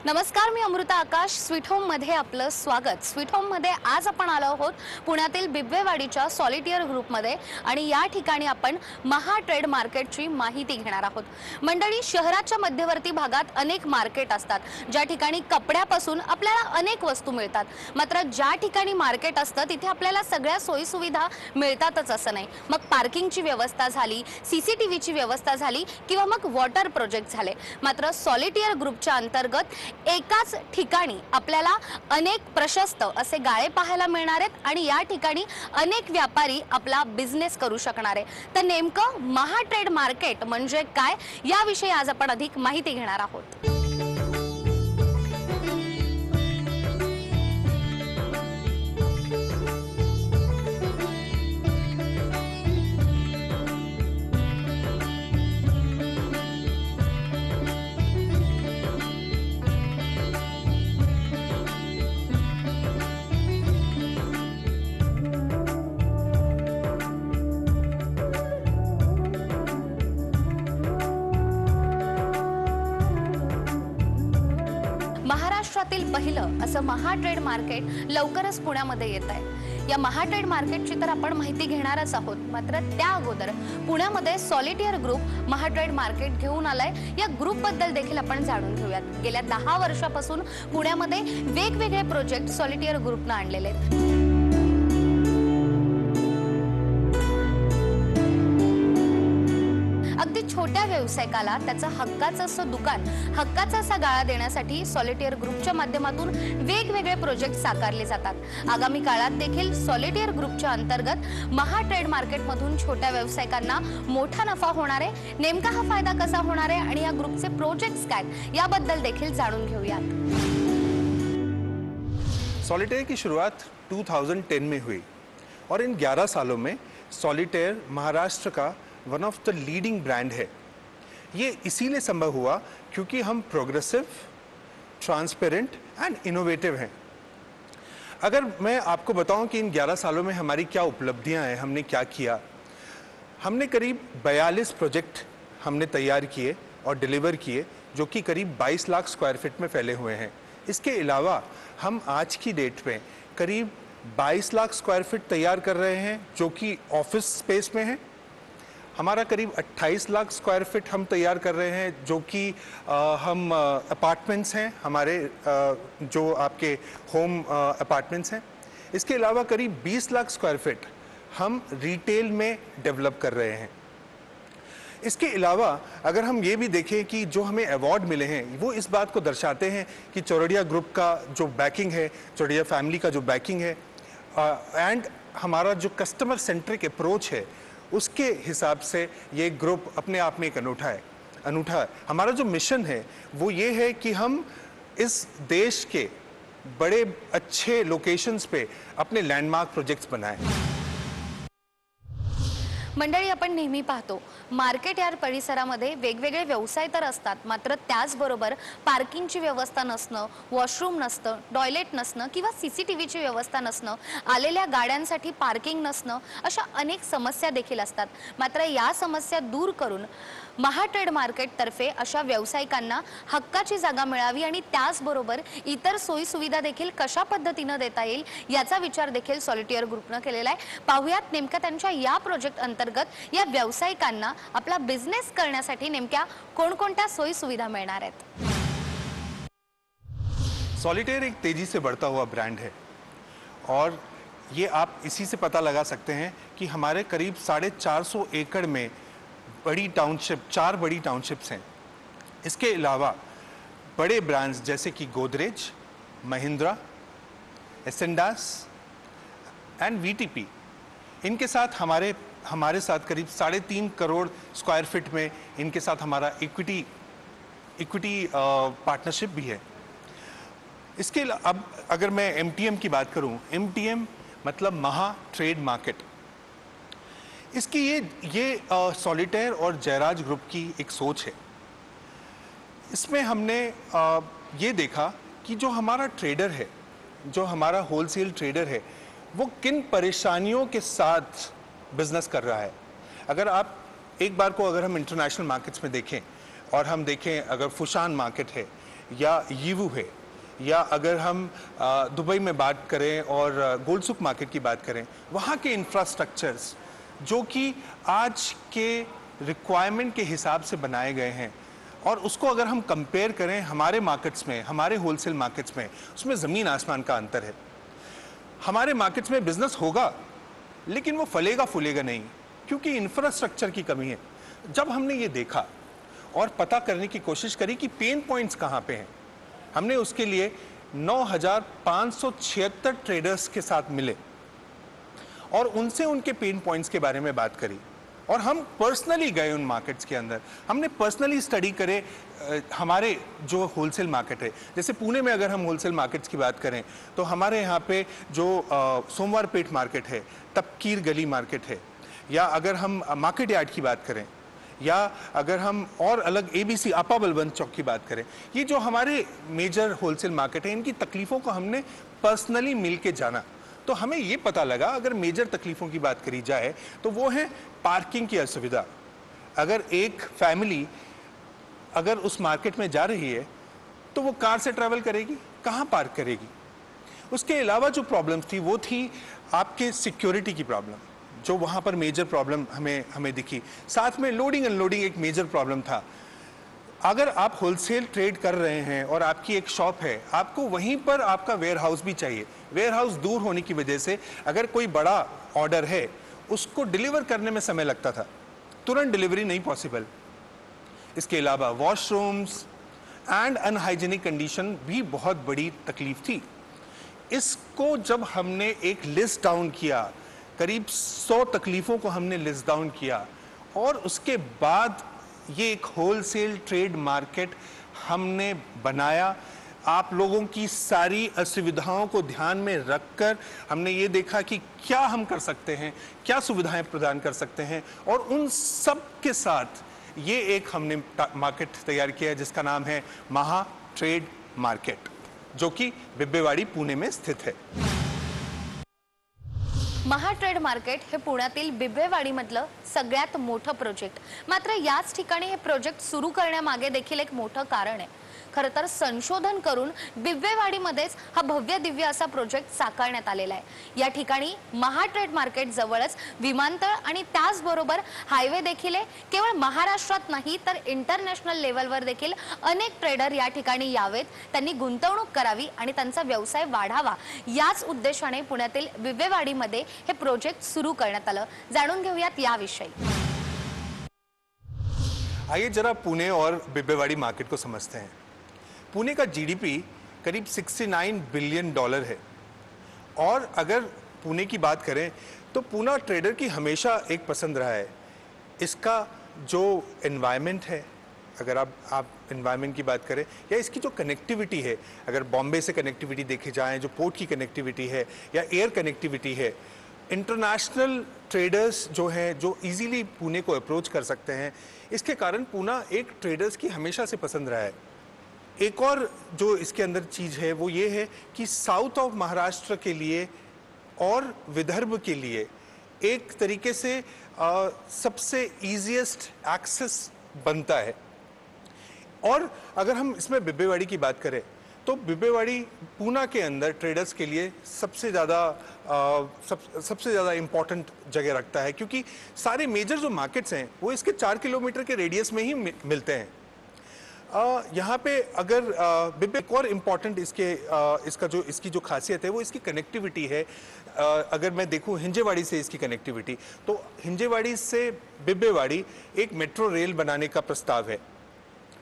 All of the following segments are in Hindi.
नमस्कार, मी अमृता आकाश. स्वीट होम मध्ये आपलं स्वागत. स्वीट होम मध्ये आज आपण आलो आहोत पुण्यातील बिबवेवाडीच्या सॉलिटियर ग्रुपमध्ये आणि या ठिकाणी आपण महा ट्रेड मार्केटची माहिती घेणार आहोत. मंडळी, शहराच्या मध्यवर्ती भागात अनेक मार्केट असतात ज्या ठिकाणी कपड्यापासून आपल्याला अनेक वस्तू मिळतात. मात्र ज्या ठिकाणी मार्केट असतं तिथे आपल्याला सगळ्या सोयी सुविधा मिळतातच असं नाही. मग पार्किंगची व्यवस्था झाली, सीसीटीव्हीची व्यवस्था झाली किंवा मग वॉटर प्रोजेक्ट झाले. मात्र सॉलिटियर ग्रुपच्या अंतर्गत एकाच ठिकाणी आपल्याला अनेक प्रशस्त असे गाळे पाहायला मिळणार आहेत आणि या ठिकाणी अनेक व्यापारी आपला बिझनेस करू शकणार आहे. तर नेमकं महा ट्रेड मार्केट म्हणजे काय याविषयी आज आपण अधिक माहिती घेणार आहोत. महाराष्ट्रातील पहिलं असं महा ट्रेड मार्केट लवकरच पुण्यामध्ये येत आहे. या महा ट्रेड मार्केटची तर आपण माहिती घेणारच आहोत. मात्र त्या अगोदर पुण्यामध्ये सॉलिटियर ग्रुप महा ट्रेड मार्केट घेऊन आलाय. या ग्रुप बद्दल देखील आपण जाणून घेऊयात. गेल्या 10 वर्षापासून पुण्यामध्ये वेगवेगळे प्रोजेक्ट सॉलिटियर ग्रुपने आणलेले आहेत. अगदी छोट्या व्यावसायिकाला त्याचं हक्काचं असं दुकान, हक्काचा असा गाळा देण्यासाठी सॉलिटियर ग्रुपच्या माध्यमातून वेगवेगळे प्रोजेक्ट साकारले जातात. आगामी काळात देखील सॉलिटियर ग्रुपच्या अंतर्गत महा ट्रेड मार्केटमधून छोट्या व्यावसायिकांना मोठा नफा होणार आहे. नेमका हा फायदा कसा होणार आहे आणि या ग्रुपचे प्रोजेक्ट्स काय याबद्दल देखील जाणून घेऊयात. सॉलिटेयर की शुरुआत 2010 में हुई और इन 11 सालों में सॉलिटेयर महाराष्ट्र का one of the leading brand है. ये इसीलिए संभव हुआ क्योंकि हम प्रोग्रेसिव, ट्रांसपेरेंट एंड इनोवेटिव हैं. अगर मैं आपको बताऊं कि इन 11 सालों में हमारी क्या उपलब्धियां हैं, हमने क्या किया. हमने करीब 42 प्रोजेक्ट हमने तैयार किए और डिलीवर किए जो कि करीब 22 लाख स्क्वायर फीट में फैले हुए हैं. इसके अलावा हम आज की डेट में करीब 22 लाख स्क्वायर फीट तैयार कर रहे हैं जो कि ऑफिस स्पेस में है. हमारा करीब 28 लाख स्क्वायर फीट हम तैयार कर रहे हैं जो कि हम अपार्टमेंट्स हैं, हमारे जो आपके होम अपार्टमेंट्स हैं. इसके अलावा करीब 20 लाख स्क्वायर फीट हम रिटेल में डेवलप कर रहे हैं. इसके अलावा अगर हम ये भी देखें कि जो हमें अवार्ड मिले हैं वो इस बात को दर्शाते हैं कि चौरड़िया ग्रुप का जो बैकिंग है, चौरड़िया फैमिली का जो बैकिंग है एंड हमारा जो कस्टमर सेंट्रिक अप्रोच है उसके हिसाब से ये ग्रुप अपने आप में एक अनूठा है. हमारा जो मिशन है वो ये है कि हम इस देश के बड़े अच्छे लोकेशंस पे अपने लैंडमार्क प्रोजेक्ट्स बनाएं. मंडळी, आपण नेहमी पाहतो मार्केट यार्ड परिसरामध्ये वेगवेगळे व्यवसाय तर असतात. मात्र त्याचबरोबर पार्किंगची व्यवस्था नसणं, वॉशरूम नसतं, टॉयलेट नसणं किंवा सीसीटीव्हीची व्यवस्था नसणं, आलेल्या गाड्यांसाठी पार्किंग नसणं, अशा अनेक समस्या देखील असतात. मात्र या समस्या दूर करून महा ट्रेड मार्केट तर्फे अशा व्यावसायिकांना हक्काची जागा मिळावी आणि त्याचबरोबर इतर सोयी सुविधा देखील कशा पद्धतीने देता येईल याचा विचार देखील सॉलिटियर ग्रुपने केलेला आहे. पाहूयात नेमका त्यांच्या या प्रोजेक्ट अंतर्गत या व्यावसायिकांना आपला बिझनेस करण्यासाठी नेमक्या कोणकोणत्या सोयी सुविधा मिळणार आहेत. सॉलिटेयर एक तेजी से बढ़ता हुआ ब्रांड है और ये आप इसी से पता लगा सकते हैं कि हमारे करीब 450 एकड़ में बड़ी टाउनशिप, 4 बड़ी टाउनशिप्स हैं. इसके अलावा बड़े ब्रांड्स जैसे कि गोदरेज, महिंद्रा, एसेंडास एंड वीटीपी, इनके साथ हमारे साथ करीब 3.5 करोड़ स्क्वायर फीट में इनके साथ हमारा इक्विटी पार्टनरशिप भी है. इसके अब अगर मैं एमटीएम की बात करूं, एमटीएम मतलब महा ट्रेड मार्केट. इसकी ये सॉलिटेयर और जयराज ग्रुप की एक सोच है. इसमें हमने ये देखा कि जो हमारा ट्रेडर है, जो हमारा होलसेल ट्रेडर है, वो किन परेशानियों के साथ बिजनेस कर रहा है. अगर आप एक बार को अगर हम इंटरनेशनल मार्केट्स में देखें और हम देखें अगर फुशान मार्केट है या यीवू है, या अगर हम दुबई में बात करें और गोल्डसुक मार्केट की बात करें, वहाँ के इंफ्रास्ट्रक्चर्स जो कि आज के रिक्वायरमेंट के हिसाब से बनाए गए हैं, और उसको अगर हम कंपेयर करें हमारे मार्केट्स में, हमारे होलसेल मार्केट्स में, उसमें ज़मीन आसमान का अंतर है। हमारे मार्केट्स में बिजनेस होगा लेकिन वो फलेगा फूलेगा नहीं, क्योंकि इंफ्रास्ट्रक्चर की कमी है। जब हमने ये देखा और पता करने की कोशिश करी कि पेन पॉइंट्स कहाँ पे हैं, हमने उसके लिए 9,576 ट्रेडर्स के साथ मिले और उनसे उनके पेन पॉइंट्स के बारे में बात करी, और हम पर्सनली गए उन मार्केट्स के अंदर। हमने पर्सनली स्टडी करे हमारे जो होलसेल मार्केट है। जैसे पुणे में अगर हम होलसेल मार्केट्स की बात करें तो हमारे यहाँ पे जो सोमवारपेट मार्केट है, तपकीर गली मार्केट है, या अगर हम मार्केट यार्ड की बात करें, या अगर हम और अलग ABC आपा बलवंत चौक की बात करें, ये जो हमारे मेजर होलसेल मार्केट है, इनकी तकलीफ़ों को हमने पर्सनली मिल के जाना। तो हमें ये पता लगा, अगर मेजर तकलीफ़ों की बात करी जाए तो वो है पार्किंग की असुविधा। अगर एक फैमिली अगर उस मार्केट में जा रही है तो वो कार से ट्रैवल करेगी, कहाँ पार्क करेगी? उसके अलावा जो प्रॉब्लम्स थी वो थी आपके सिक्योरिटी की प्रॉब्लम, जो वहाँ पर मेजर प्रॉब्लम हमें दिखी। साथ में लोडिंग अनलोडिंग एक मेजर प्रॉब्लम था। अगर आप होलसेल ट्रेड कर रहे हैं और आपकी एक शॉप है, आपको वहीं पर आपका वेयर हाउस भी चाहिए। वेयर हाउस दूर होने की वजह से अगर कोई बड़ा ऑर्डर है, उसको डिलीवर करने में समय लगता था, तुरंत डिलीवरी नहीं पॉसिबल। इसके अलावा वॉशरूम्स एंड अनहाइजीनिक कंडीशन भी बहुत बड़ी तकलीफ थी। इसको जब हमने एक लिस्ट डाउन किया, करीब 100 तकलीफ़ों को हमने लिस्ट डाउन किया, और उसके बाद ये एक होलसेल ट्रेड मार्केट हमने बनाया। आप लोगों की सारी असुविधाओं को ध्यान में रखकर हमने ये देखा कि क्या हम कर सकते हैं, क्या सुविधाएं प्रदान कर सकते हैं, और उन सब के साथ ये एक हमने मार्केट तैयार किया है जिसका नाम है महा ट्रेड मार्केट, जो कि बिब्बेवाडी पुणे में स्थित है। महा ट्रेड मार्केट हे पुण्यातील बिब्बेवाडीमधलं सगळ्यात मोठं प्रोजेक्ट। मात्र याच ठिकाणी हे प्रोजेक्ट सुरू करण्यामागे देखील एक मोठं कारण आहे। खरं तर संशोधन करून बिब्बेवाडीमध्येच हा भव्य दिव्य असा प्रोजेक्ट साकारण्यात आलेला आहे। या ठिकाणी महा ट्रेड मार्केट जवळच विमानतळ आणि त्याचबरोबर हायवे देखील आहे। केवळ महाराष्ट्रात नाही तर इंटरनॅशनल लेवलवर देखील अनेक ट्रेडर या ठिकाणी यावेत, त्यांनी गुंतवणूक करावी आणि त्यांचा व्यवसाय वाढावा, याच उद्देशाने पुण्यातील बिब्बेवाडीमध्ये हे प्रोजेक्ट सुरू करण्यात आलं। जाणून घेऊयात याविषयी। आइए जरा पुणे और बिब्बेवाडी मार्केट को समझते हैं। पुणे का GDP करीब $69 बिलियन है, और अगर पुणे की बात करें तो पुणे ट्रेडर की हमेशा एक पसंद रहा है इसका जो एनवायरनमेंट है। अगर आप एनवायरनमेंट की बात करें या इसकी जो कनेक्टिविटी है, अगर बॉम्बे से कनेक्टिविटी देखी जाए, जो पोर्ट की कनेक्टिविटी है या एयर कनेक्टिविटी है, इंटरनेशनल ट्रेडर्स जो हैं जो इजीली पुणे को अप्रोच कर सकते हैं, इसके कारण पुणे एक ट्रेडर्स की हमेशा से पसंद रहा है। एक और जो इसके अंदर चीज़ है वो ये है कि साउथ ऑफ महाराष्ट्र के लिए और विदर्भ के लिए एक तरीके से सबसे ईजीएस्ट एक्सेस बनता है। और अगर हम इसमें बिब्बेवाडी की बात करें तो बिब्बेवाडी पुणे के अंदर ट्रेडर्स के लिए सबसे ज़्यादा इम्पॉर्टेंट जगह रखता है, क्योंकि सारे मेजर जो मार्केट्स हैं वो इसके 4 किलोमीटर के रेडियस में ही मिलते हैं। यहाँ पे अगर बिब्बे एक और इम्पॉर्टेंट इसकी जो खासियत है वो इसकी कनेक्टिविटी है। अगर मैं देखूँ हिंजेवाड़ी से इसकी कनेक्टिविटी, तो हिंजेवाड़ी से बिब्बेवाडी एक मेट्रो रेल बनाने का प्रस्ताव है।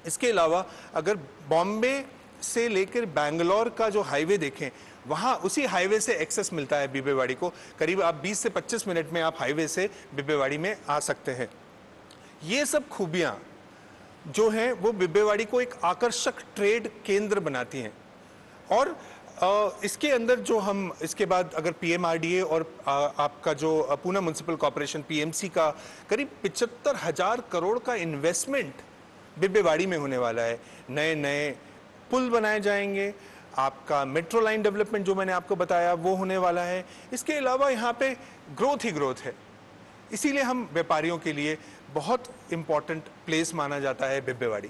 इसके अलावा अगर बॉम्बे से लेकर बैंगलोर का जो हाईवे देखें, वहाँ उसी हाईवे से एक्सेस मिलता है बिब्बेवाडी को। करीब आप 20 से 25 मिनट में आप हाईवे से बिब्बेवाडी में आ सकते हैं। ये सब खूबियाँ जो हैं वो बिब्बेवाडी को एक आकर्षक ट्रेड केंद्र बनाती हैं। और इसके अंदर जो हम इसके बाद अगर PMRDA और आपका जो पुणे म्युनिसिपल कॉर्पोरेशन PMC का करीब 75,000 करोड़ का इन्वेस्टमेंट बिब्बेवाडी में होने वाला है। नए नए पुल बनाए जाएंगे, आपका मेट्रो लाइन डेवलपमेंट जो मैंने आपको बताया वो होने वाला है। इसके अलावा यहाँ पे ग्रोथ ही ग्रोथ है, इसीलिए हम व्यापारियों के लिए बहुत इम्पोर्टेंट प्लेस माना जाता है बिब्बेवाडी।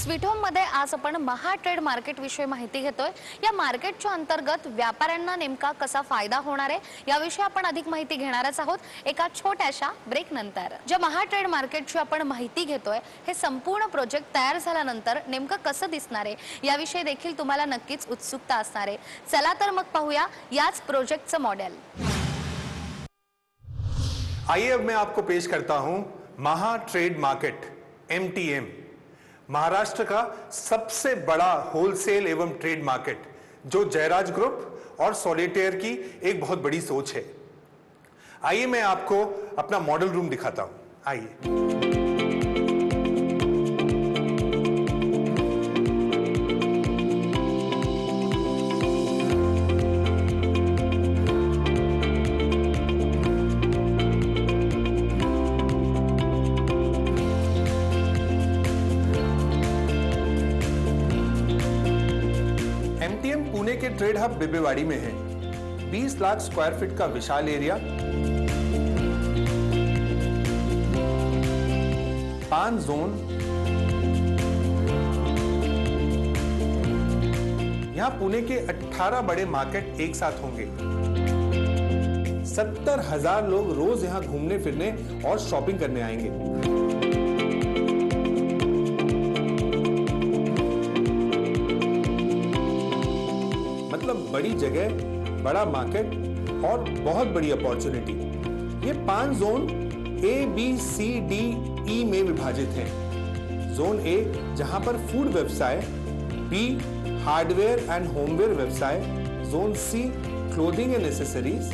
स्वीट होम मध्ये आज आपण महा ट्रेड मार्केट विषयी माहिती घेतोय। या मार्केटच्या अंतर्गत व्यापाऱ्यांना नेमका कसा फायदा होणार आहे याविषयी आपण अधिक माहिती घेणारच आहोत एका छोट्याशा ब्रेक नंतर। जे महा ट्रेड मार्केटची आपण माहिती घेतोय हे संपूर्ण प्रोजेक्ट तयार झाल्यानंतर नेमका कसं दिसणार आहे याविषयी देखील तुम्हाला नक्कीच उत्सुकता असणार आहे। चला तर मग पाहूया याच प्रोजेक्टचं मॉडेल। आइए अब मैं आपको पेश करता हूं महा ट्रेड मार्केट MTM, महाराष्ट्र का सबसे बड़ा होलसेल एवं ट्रेड मार्केट जो जयराज ग्रुप और सॉलिटेयर की एक बहुत बड़ी सोच है। आइए मैं आपको अपना मॉडल रूम दिखाता हूं। आइए। MTM पुणे के ट्रेड हब बिबवेवाड़ी में है। 20 लाख स्क्वायर फीट का विशाल एरिया, 5 जोन, यहां पुणे के 18 बड़े मार्केट एक साथ होंगे। 70,000 लोग रोज यहां घूमने फिरने और शॉपिंग करने आएंगे। मतलब बड़ी जगह, बड़ा मार्केट और बहुत बड़ी अपॉर्चुनिटी। ये 5 zone A, B, C, D, E में विभाजित हैं। जोन A जहां पर फूड व्यवसाय, B हार्डवेयर एंड होमवेयर व्यवसाय, zone C clothing and accessories,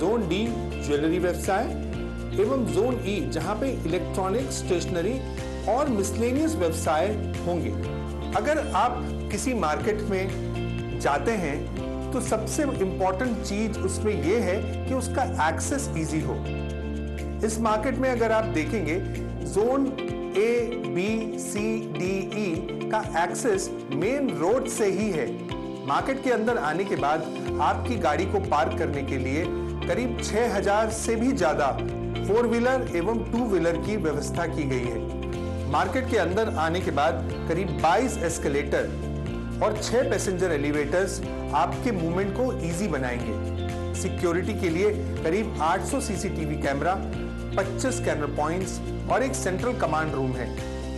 zone D jewellery व्यवसाय एवं जोन E जहां पे इलेक्ट्रॉनिक, स्टेशनरी और मिसलेनियस व्यवसाय होंगे। अगर आप किसी मार्केट में जाते हैं तो सबसे इंपॉर्टेंट चीज उसमें यह है कि उसका एक्सेस इजी हो। इस मार्केट में अगर आप देखेंगे zone A, B, C, D, E का एक्सेस मेन रोड से ही है। मार्केट के अंदर आने के बाद आपकी गाड़ी को पार्क करने के लिए करीब 6,000 से भी ज्यादा 4 व्हीलर एवं 2 व्हीलर की व्यवस्था की गई है। मार्केट के अंदर आने के बाद करीब 22 एस्केलेटर और 6 पैसेंजर एलिवेटर्स आपके मूवमेंट को इजी बनाएंगे। सिक्योरिटी के लिए करीब 800 सीसीटीवी कैमरा, 25 कैमरा पॉइंट्स और एक सेंट्रल कमांड रूम है।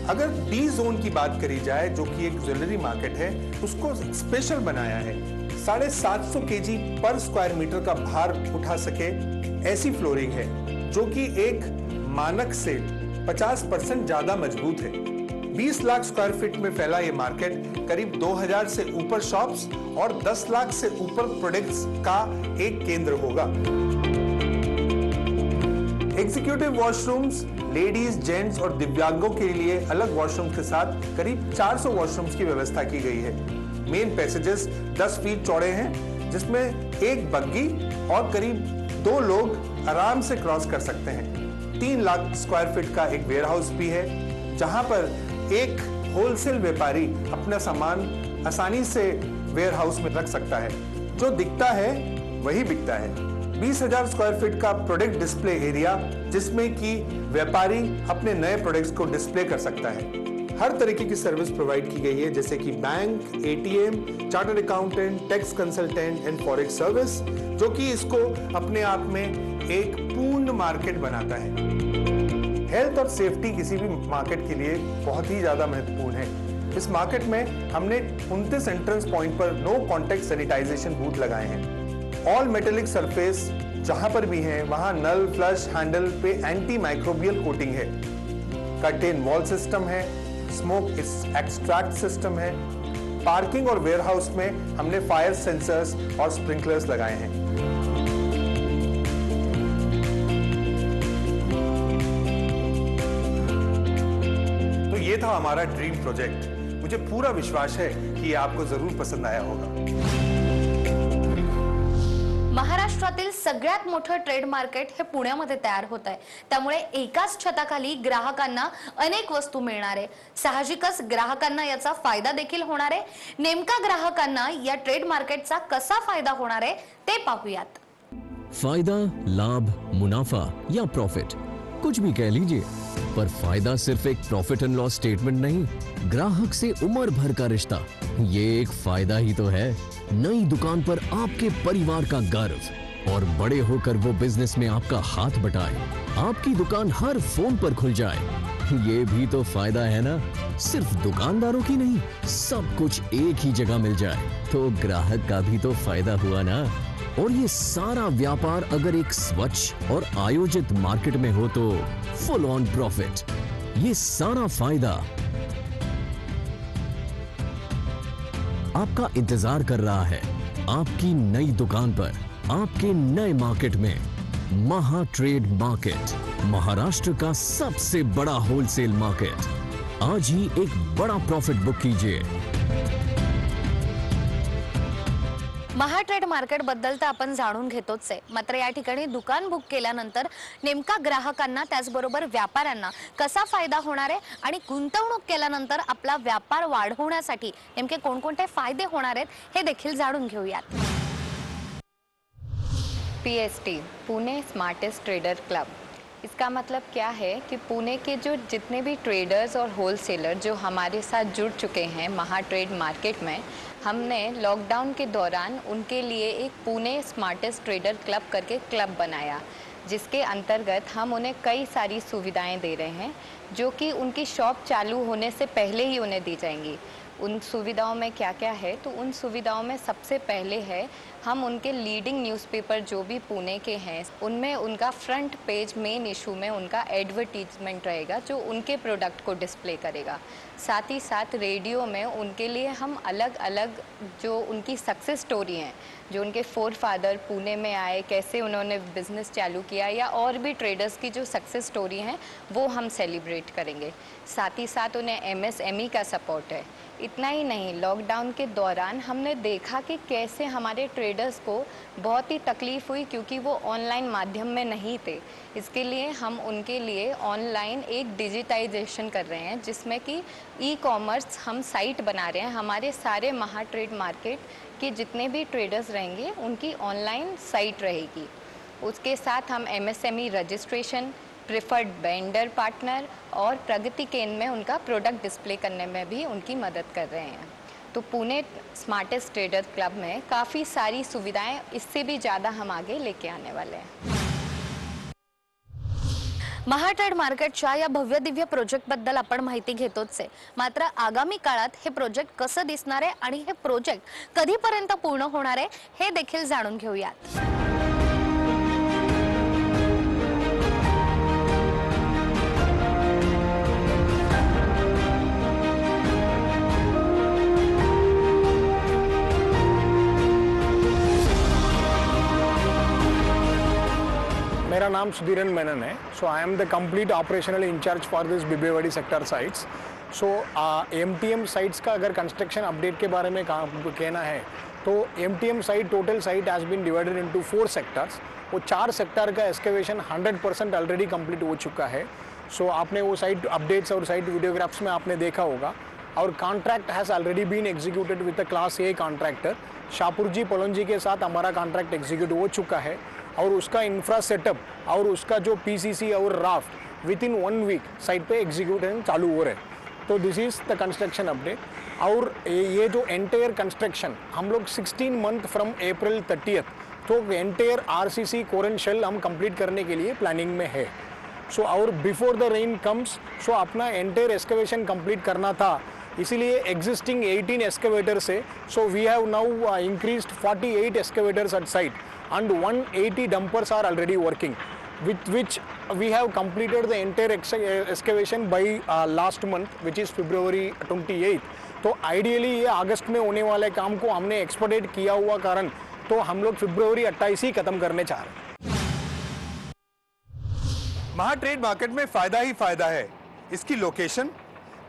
अगर डी जोन की बात करी जाए जो कि एक ज्वेलरी मार्केट है, उसको स्पेशल बनाया है। 750 केजी पर स्क्वायर मीटर का भार उठा सके ऐसी फ्लोरिंग है जो कि एक मानक से 50% ज्यादा मजबूत है। 20 लाख स्क्वायर फीट में फैला ये मार्केट करीब 2000 से ऊपर शॉप्स और 10 लाख से ऊपर प्रोडक्ट्स का एक केंद्र होगा। एग्जीक्यूटिव वॉशरूम्स, लेडीज, जेंट्स और दिव्यांगों के लिए अलग वॉशरूम के साथ करीब 400 वॉशरूम्स की व्यवस्था की गई है। मेन पैसेजेस 10 फीट चौड़े हैं जिसमें एक बग्गी और करीब 2 लोग आराम से क्रॉस कर सकते हैं। 3 लाख स्क्वायर फीट का एक वेयरहाउस भी है जहां पर एक होलसेल व्यापारी अपना सामान आसानी से वेयरहाउस में रख सकता है। जो दिखता है वही बिकता है। 20,000 स्क्वायर फीट का प्रोडक्ट डिस्प्ले एरिया जिसमें कि व्यापारी अपने नए प्रोडक्ट्स को डिस्प्ले कर सकता है। हर तरीके की सर्विस प्रोवाइड की गई है जैसे कि bank, ATM, chartered accountant, tax consultant and forex service, जो कि इसको अपने आप में एक पूर्ण मार्केट बनाता है। हेल्थ और सेफ्टी किसी भी मार्केट के लिए बहुत ही ज्यादा महत्वपूर्ण है। इस मार्केट में हमने 29 एंट्रेंस पॉइंट पर नो कॉन्टैक्ट सैनिटाइजेशन बूथ लगाए हैं। ऑल मेटेलिक सरफेस जहां पर भी है वहां नल, फ्लश, हैंडल पे एंटी माइक्रोबियल कोटिंग है। कर्टेन वॉल सिस्टम है, स्मोक एक्सट्रैक्ट सिस्टम है। पार्किंग और वेयरहाउस में हमने फायर सेंसर्स और स्प्रिंकलर्स लगाए हैं। ये था हमारा ड्रीम प्रोजेक्ट। मुझे पूरा विश्वास है कि ये आपको जरूर पसंद आया होगा। महाराष्ट्रातील सगळ्यात मोठं ट्रेड मार्केट हे पुण्यामध्ये तयार होत आहे। त्यामुळे एकाच छताखाली ग्राहकांना अनेक वस्तू मिळणार आहे। साहजिकच ग्राहकांना याचा फायदा देखील होणार आहे। नेमका ग्राहकांना या ट्रेड मार्केटचा कसा फायदा होणार आहे ते पाहूयात। फायदा, लाभ, मुनाफा या प्रॉफिट, कुछ भी कह लीजिए, पर फायदा सिर्फ एक प्रॉफिट एंड लॉस स्टेटमेंट नहीं, ग्राहक से उम्र भर का रिश्ता, ये एक फायदा ही तो है। नई दुकान पर आपके परिवार का गर्व और बड़े होकर वो बिजनेस में आपका हाथ बटाए, आपकी दुकान हर फोन पर खुल जाए, ये भी तो फायदा है ना। सिर्फ दुकानदारों की नहीं, सब कुछ एक ही जगह मिल जाए तो ग्राहक का भी तो फायदा हुआ ना। और ये सारा व्यापार अगर एक स्वच्छ और आयोजित मार्केट में हो तो फुल ऑन प्रॉफिट। ये सारा फायदा आपका इंतजार कर रहा है आपकी नई दुकान पर, आपके नए मार्केट में। महा ट्रेड मार्केट, महाराष्ट्र का सबसे बड़ा होलसेल मार्केट। आज ही एक बड़ा प्रॉफिट बुक कीजिए। महाट्रेड मार्केट बद्दल तर आपण जाणून घेतोच आहे, मात्र या ठिकाणी दुकान बुक केल्यानंतर नेमका ग्राहकांना त्याचबरोबर व्यापाऱ्यांना कसा फायदा होणार आहे आणि गुंतवणूक केल्यानंतर आपला व्यापार वाढवण्यासाठी नेमके कोणकोणते फायदे होणार आहेत हे देखील जाणून घेऊयात। PST Pune smartest trader club, इसका मतलब क्या है कि पुणे के जो जितने भी ट्रेडर्स और होलसेलर जो हमारे साथ जुड़ चुके हैं महाट्रेड मार्केट में, हमने लॉकडाउन के दौरान उनके लिए एक पुणे स्मार्टेस्ट ट्रेडर क्लब करके क्लब बनाया, जिसके अंतर्गत हम उन्हें कई सारी सुविधाएं दे रहे हैं जो कि उनकी शॉप चालू होने से पहले ही उन्हें दी जाएंगी। उन सुविधाओं में क्या क्या है, तो उन सुविधाओं में सबसे पहले है हम उनके लीडिंग न्यूज़पेपर जो भी पुणे के हैं उनमें उनका फ्रंट पेज मेन इशू में उनका एडवर्टीजमेंट रहेगा जो उनके प्रोडक्ट को डिस्प्ले करेगा। साथ ही साथ रेडियो में उनके लिए हम अलग अलग जो उनकी सक्सेस स्टोरी हैं, जो उनके फोर फादर पुणे में आए, कैसे उन्होंने बिज़नेस चालू किया, या और भी ट्रेडर्स की जो सक्सेस स्टोरी हैं वो हम सेलिब्रेट करेंगे। साथ ही साथ उन्हें MSME का सपोर्ट है। इतना ही नहीं, लॉकडाउन के दौरान हमने देखा कि कैसे हमारे ट्रेडर्स को बहुत ही तकलीफ़ हुई क्योंकि वो ऑनलाइन माध्यम में नहीं थे। इसके लिए हम उनके लिए ऑनलाइन एक डिजिटाइजेशन कर रहे हैं जिसमें कि ई-कॉमर्स हम साइट बना रहे हैं। हमारे सारे महाट्रेड मार्केट के जितने भी ट्रेडर्स रहेंगे उनकी ऑनलाइन साइट रहेगी। उसके साथ हम MSME registration, preferred vendor partner और प्रगति केंद्र में उनका प्रोडक्ट डिस्प्ले करने में भी उनकी मदद कर रहे हैं। तो पुणे स्मार्टेस्ट ट्रेडर क्लब में काफ़ी सारी सुविधाएं, इससे भी ज़्यादा हम आगे लेके आने वाले हैं। महाट्रेड मार्केटच्या या भव्य दिव्य प्रोजेक्ट बद्दल आपण माहिती घेतोच आहे, मात्र आगामी काळात हे प्रोजेक्ट कसं दिसणार आहे आणि हे प्रोजेक्ट कधीपर्यंत पूर्ण होणार आहे हे देखील जाणून घेऊयात। मेरा नाम सुधीरन मेनन है। So I am the complete operational in charge for this Bibwewadi sector sites. So MTM sites का अगर कंस्ट्रक्शन अपडेट के बारे में कहना है तो MTM site total site has been divided into 4 sectors. वो 4 सेक्टर का एक्सकेवेशन 100% ऑलरेडी कंप्लीट हो चुका है। सो आपने वो साइट अपडेट्स और साइट वीडियोग्राफ्स में आपने देखा होगा। और contract has already been executed with the class A contractor Shapoorji Pallonji के साथ हमारा कॉन्ट्रैक्ट एग्जीक्यूट हो चुका है और उसका इंफ्रा सेटअप और उसका जो PCC और raft within 1 week site पे एग्जीक्यूशन चालू हो रहे हैं। तो this is the construction update. और ये जो एंटायर कंस्ट्रक्शन हम लोग 16 मंथ फ्रॉम अप्रैल 30 तो एंटायर RCC कोरन शेल हम कंप्लीट करने के लिए प्लानिंग में है। सो और before the rain comes so अपना एंटायर एक्सकेवेशन कंप्लीट करना था, इसीलिए एग्जिस्टिंग 18 एक्सकेवेटर से so we have now increased 48 excavators at site and 180 dumpers are already working, with which we have completed the entire excavation by last month, which is February 28। तो आइडियली ये अगस्त में होने वाले काम को हमने एक्सपेडिट किया हुआ कारण तो हम लोग फरवरी 28 ही खत्म करने चाह रहे हैं। महाट्रेड मार्केट में फायदा ही फायदा है। इसकी लोकेशन,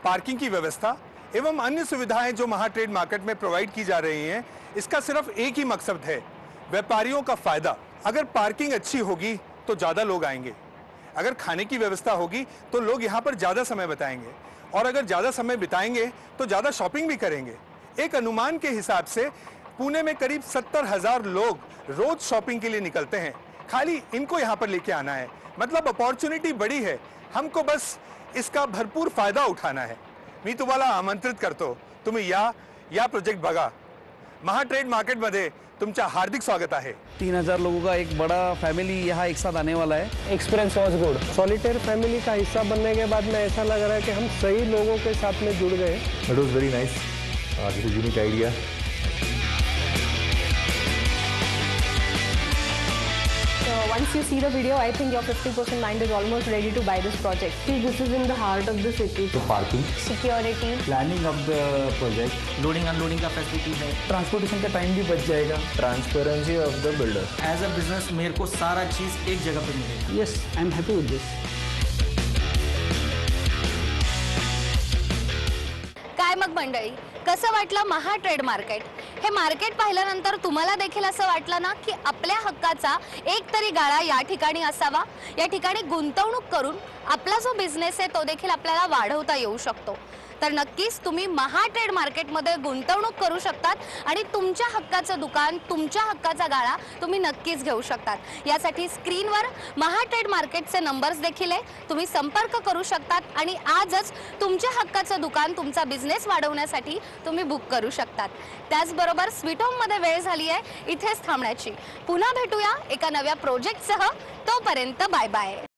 पार्किंग की व्यवस्था एवं अन्य सुविधाएं जो महाट्रेड मार्केट में प्रोवाइड की जा रही हैं, इसका सिर्फ एक ही मकसद है, व्यापारियों का फायदा। अगर पार्किंग अच्छी होगी तो ज़्यादा लोग आएंगे, अगर खाने की व्यवस्था होगी तो लोग यहाँ पर ज़्यादा समय बिताएंगे, और अगर ज़्यादा समय बिताएंगे तो ज़्यादा शॉपिंग भी करेंगे। एक अनुमान के हिसाब से पुणे में करीब 70,000 लोग रोज शॉपिंग के लिए निकलते हैं। खाली इनको यहाँ पर लेके आना है, मतलब अपॉर्चुनिटी बड़ी है। हमको बस इसका भरपूर फायदा उठाना है. मी तुम्हाला आमंत्रित करतो, तुम्ही या प्रोजेक्ट बघा. महाट्रेड मार्केटमध्ये तुमच्या हार्दिक स्वागत आहे. 3000 लोगों का एक बड़ा फैमिली यहाँ एक साथ आने वाला है. Experience was good. Solitaire family का हिस्सा बनने के बाद में ऐसा लग रहा है कि हम सही लोगों के साथ में जुड़ गए. That was very nice. This is a unique idea. So once you see the video, I think your 50% mind is almost ready to buy this project. See, this is in the heart of the city. So parking, Security. Planning of the project, loading unloading का फैसिलिटी है. ट्रांसपोर्टेशन का टाइम भी बच जाएगा. transparency of the builder. As a business मेरे को सारा चीज़ एक जगह पे मिलेगा. Yes, I am happy with this. काय मग मंडळी, कसं वाटलं महा ट्रेड मार्केट? हे मार्केट पाहिल्यानंतर तुम्हाला देखील असं वाटलं ना की आपल्या हक्काचा एक तरी गाळा या ठिकाणी असावा, या ठिकाणी गुंतवणूक करून आपला जो बिझनेस आहे तो देखील आपल्याला वाढवता येऊ शकतो. तर नक्कीच तुम्ही महा ट्रेड मार्केटमध्ये गुंतवणूक करू शकतात आणि तुमच्या हक्काचं दुकान, तुमच्या हक्काचा गाळा तुम्ही नक्कीच घेऊ शकतात. यासाठी स्क्रीनवर महा ट्रेड मार्केटचे नंबर्स देखील आहे, तुम्ही संपर्क करू शकतात आणि आजच तुमच्या हक्काचं दुकान, तुमचा बिझनेस वाढवण्यासाठी तुम्ही बुक करू शकतात. त्याचबरोबर स्वीट होममध्ये वेळ झाली आहे इथेच थांबण्याची. पुन्हा भेटूया एका नव्या प्रोजेक्टसह. तोपर्यंत बाय बाय.